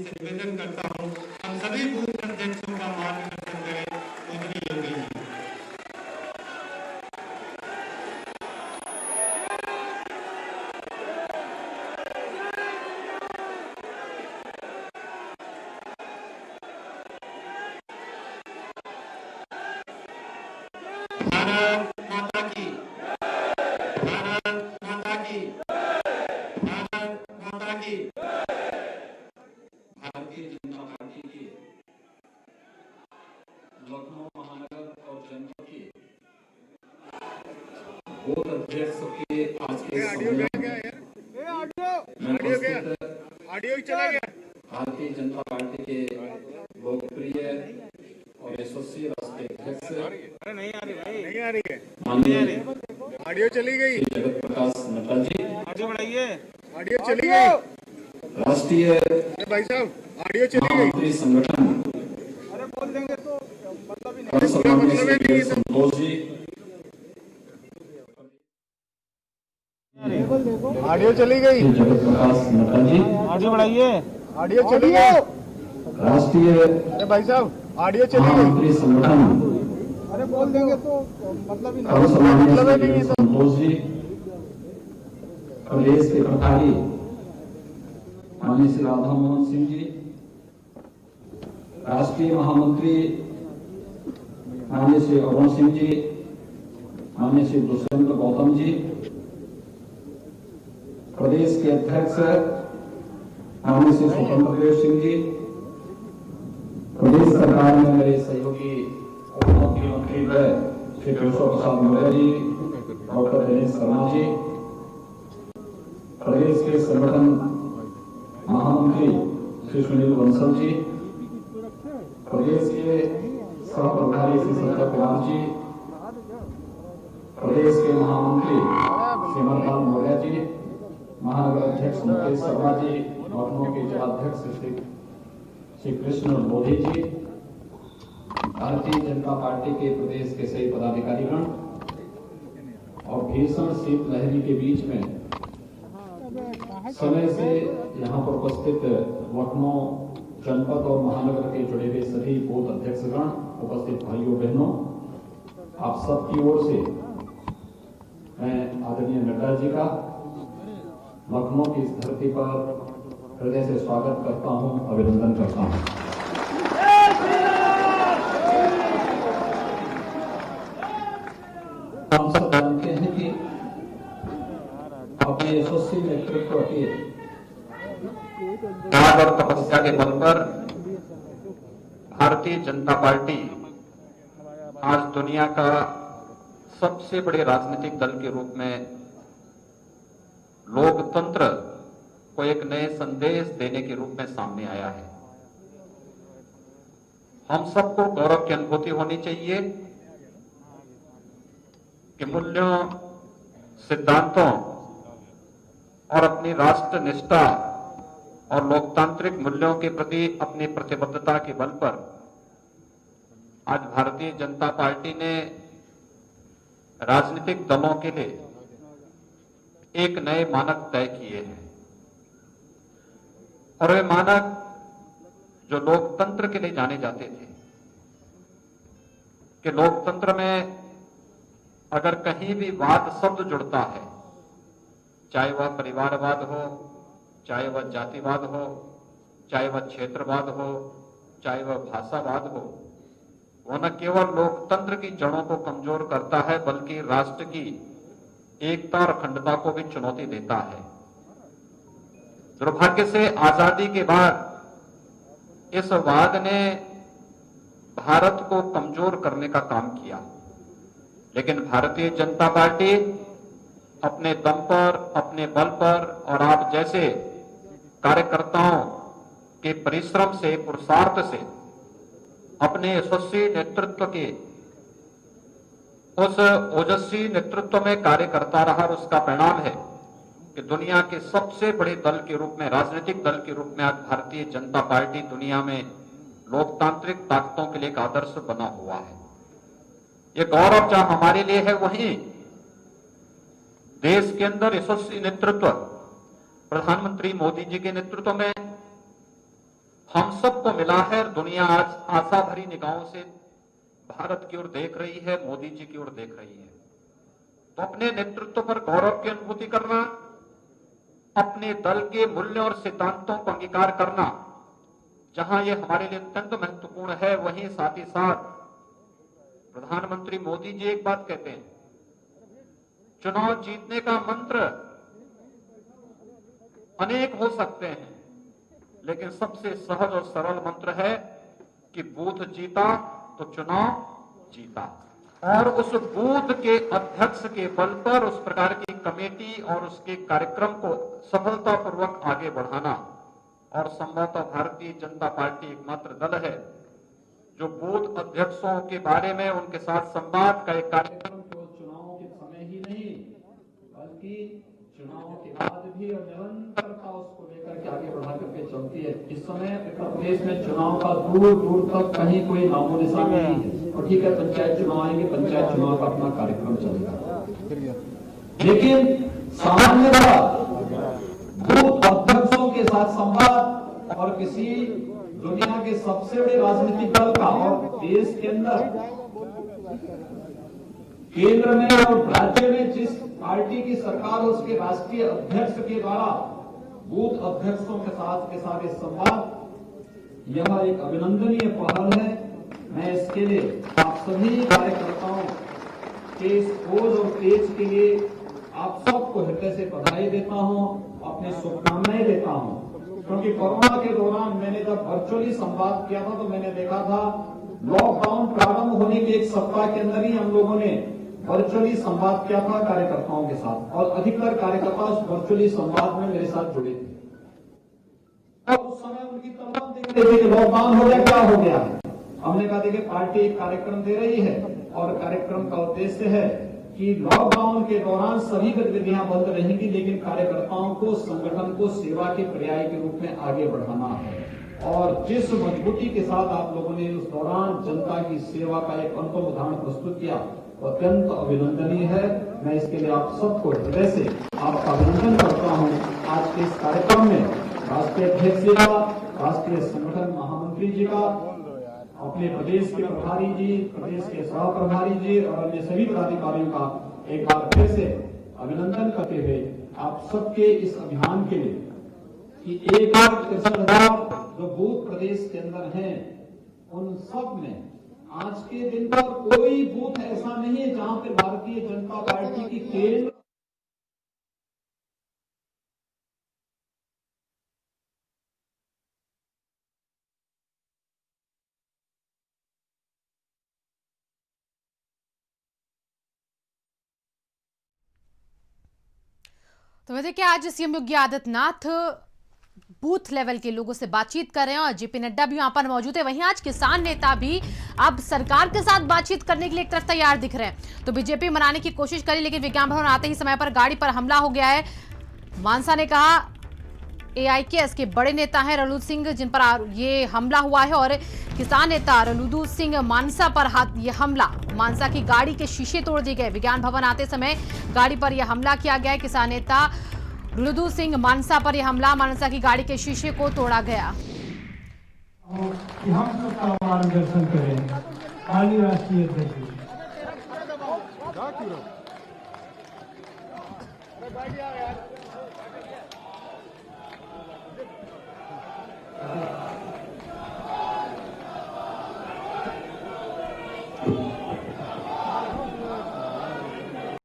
से निवेदन करता हूँ हम सभी बूथ अध्यक्षों का मार्गदर्शन करें। उतनी योगी जी। भारत माता की, भारत माता की, भारत माता की। भारतीय जनता पार्टी के लखनऊ महानगर और जनपद के बूथ अध्यक्षों के आज के ऑडियो चला गया। भारतीय जनता पार्टी के लोकप्रिय और यशस्वी राष्ट्रीय अध्यक्ष नहीं आ रही है माननीय ऑडियो चली गई। जगत प्रकाश नड्डा जी, ऑडियो बढ़ाइए। ऑडियो चली गई। राष्ट्रीय भाई साहब ऑडियो चली गई। महामंत्री संगठन अरे बोल देंगे तो मतलब ही नहीं। संतोष जी, ऑडियो चली गई। जगत प्रकाश नड्डा जी, ऑडियो बढ़ाइए। ऑडियो चली गई। राष्ट्रीय अरे भाई साहब ऑडियो चली गई। महामंत्री संगठन अरे बोल देंगे तो मतलब ही नहीं। संतोष जी, प्रदेश के प्रभारी माननीय श्री राधा मोहन सिंह जी, राष्ट्रीय महामंत्री माननीय श्री अरुण सिंह जी, माननीय श्री दुष्यंत गौतम जी, प्रदेश के अध्यक्ष माननीय श्री स्वतंत्र देव सिंह जी, प्रदेश सरकार में मेरे सहयोगी उप मुख्यमंत्री श्री केशव प्रसाद मौर्य जी, डॉक्टर दिनेश शर्मा जी, प्रदेश के संगठन महामंत्री श्री सुनील बंसल जी, प्रदेश के सह प्रभारी श्री संजय कुमार जी, प्रदेश के महामंत्री श्रीमंतलाल मौर्य जी, महानगर अध्यक्ष मुकेश शर्मा जी, लखनऊ के जिलाध्यक्ष श्री कृष्ण मोदी जी, भारतीय जनता पार्टी के प्रदेश के सभी पदाधिकारीगण और भीषण शीतलहरी के बीच में समय से यहाँ पर उपस्थित लखनऊ जनपद और महानगर के जुड़े हुए सभी बूथ अध्यक्षगण, उपस्थित भाइयों बहनों, आप सबकी ओर से मैं आदरणीय नड्डा जी का लखनऊ की इस धरती पर हृदय से स्वागत करता हूं, अभिनंदन करता हूं। हम सब जानते हैं कि अपने यशस्वी नेतृत्व के त्याग और तपस्या के बल पर भारतीय जनता पार्टी आज दुनिया का सबसे बड़े राजनीतिक दल के रूप में लोकतंत्र को एक नए संदेश देने के रूप में सामने आया है। हम सबको गौरव की अनुभूति होनी चाहिए कि मूल्यों, सिद्धांतों और अपनी राष्ट्र निष्ठा और लोकतांत्रिक मूल्यों के प्रति अपनी प्रतिबद्धता के बल पर आज भारतीय जनता पार्टी ने राजनीतिक दलों के लिए एक नए मानक तय किए हैं और वे मानक जो लोकतंत्र के लिए जाने जाते थे कि लोकतंत्र में अगर कहीं भी वाद शब्द जुड़ता है, चाहे वह परिवारवाद हो, चाहे वह जातिवाद हो, चाहे वह क्षेत्रवाद हो, चाहे वह भाषावाद हो, वह न केवल लोकतंत्र की जड़ों को कमजोर करता है बल्कि राष्ट्र की एकता और अखंडता को भी चुनौती देता है। दुर्भाग्य से आजादी के बाद इस वाद ने भारत को कमजोर करने का काम किया, लेकिन भारतीय जनता पार्टी अपने दम पर, अपने बल पर और आप जैसे कार्यकर्ताओं के परिश्रम से, पुरुषार्थ से, अपने यशस्वी नेतृत्व के उस ओजस्वी नेतृत्व में कार्य करता रहा और उसका परिणाम है कि दुनिया के सबसे बड़े दल के रूप में, राजनीतिक दल के रूप में आज भारतीय जनता पार्टी दुनिया में लोकतांत्रिक ताकतों के लिए एक आदर्श बना हुआ है। ये गौरव जहां हमारे लिए है, वहीं देश के अंदर यशस्वी नेतृत्व प्रधानमंत्री मोदी जी के नेतृत्व में हम सबको मिला है। दुनिया आज आशा भरी निगाहों से भारत की ओर देख रही है, मोदी जी की ओर देख रही है। तो अपने नेतृत्व पर गौरव की अनुभूति करना, अपने दल के मूल्यों और सिद्धांतों को अंगीकार करना, जहां यह हमारे लिए अत्यंत महत्वपूर्ण है, वहीं साथ ही साथ प्रधानमंत्री मोदी जी एक बात कहते हैं, चुनाव जीतने का मंत्र अनेक हो सकते हैं, लेकिन सबसे सहज और सरल मंत्र है कि बूथ जीता तो चुनाव जीता। और उस बूथ के अध्यक्ष के बल पर उस प्रकार की कमेटी और उसके कार्यक्रम को सफलतापूर्वक आगे बढ़ाना। और संभवतः भारतीय जनता पार्टी एकमात्र दल है जो बूथ अध्यक्षों के बारे में उनके साथ संवाद का एक कार्यक्रम को चुनाव के समय ही नहीं बल्कि चुनाव के बाद भी और निरंतरता उसको लेकर के आगे बढ़ा करके चलती है। इस समय उत्तर प्रदेश में चुनाव का दूर दूर तक कहीं कोई नामो निशान नहीं है। और ठीक है, पंचायत चुनाव आएंगे, पंचायत चुनाव का अपना कार्यक्रम चलेगा, लेकिन सामान्यतः बूथ अध्यक्षों के साथ संवाद और किसी दुनिया के सबसे बड़े राजनीतिक दल का और देश के अंदर केंद्र में और राज्य में जिस पार्टी की सरकार हो उसके राष्ट्रीय अध्यक्ष के द्वारा बूथ अध्यक्षों के साथ ये संवाद, यह एक अभिनंदनीय पहल है। मैं इसके लिए आप सभी कार्यकर्ताओं के इस ओज और तेज के लिए आप सबको हृदय से बधाई देता हूं, अपनी शुभकामनाएं देता हूं। क्योंकि कोरोना के दौरान मैंने जब वर्चुअली संवाद किया था तो मैंने देखा था लॉकडाउन प्रारंभ होने के एक सप्ताह के अंदर ही हम लोगों ने वर्चुअली संवाद किया था कार्यकर्ताओं के साथ, और अधिकतर कार्यकर्ता उस वर्चुअली संवाद में मेरे साथ जुड़े थे। और उस समय उनकी तलब देख रहे थे कि लॉकडाउन हो गया, क्या हो गया है। हमने कहा देखिए, पार्टी एक कार्यक्रम दे रही है और कार्यक्रम का उद्देश्य है कि लॉकडाउन के दौरान सभी गतिविधियां बंद रहेंगी, लेकिन कार्यकर्ताओं को, संगठन को सेवा के पर्याय के रूप में आगे बढ़ाना है। और जिस मजबूती के साथ आप लोगों ने उस दौरान जनता की सेवा का एक अनुपम उदाहरण प्रस्तुत किया, अत्यंत अभिनंदनीय है। मैं इसके लिए आप सबको हृदय से आपका अभिनंदन करता हूं। आज के इस कार्यक्रम में राष्ट्रीय अध्यक्ष जी का, राष्ट्रीय संगठन महामंत्री जी का, अपने प्रदेश के प्रभारी जी, प्रदेश के सह प्रभारी जी और अन्य सभी पदाधिकारियों का एक बार फिर से अभिनंदन करते हुए आप सबके इस अभियान के लिए कि 1,63,000 जो बूथ प्रदेश के अंदर हैं, उन सब में आज के दिन पर कोई बूथ ऐसा नहीं है जहां पर भारतीय जनता पार्टी की केंद्र तो देखिए, आज CM Yogi Adityanath booth level के लोगों से बातचीत कर रहे हैं और जेपी नड्डा भी वहां पर मौजूद है। वहीं आज किसान नेता भी अब सरकार के साथ बातचीत करने के लिए एक तरफ तैयार दिख रहे हैं। तो बीजेपी मनाने की कोशिश करी, लेकिन विज्ञान भवन आते ही समय पर गाड़ी पर हमला हो गया है। मानसा ने कहा एआईकेएस के बड़े नेता हैं रलू सिंह, जिन पर ये हमला हुआ है, और किसान नेता रलू सिंह मानसा पर ये हमला, मानसा की गाड़ी के शीशे तोड़ दिए गए। विज्ञान भवन आते समय गाड़ी पर यह हमला किया गया है। किसान नेता रलू सिंह मानसा पर यह हमला, मानसा की गाड़ी के शीशे को तोड़ा गया। हम सबका मार्गदर्शन करें, खाली राष्ट्रीय अध्यक्ष Thank you.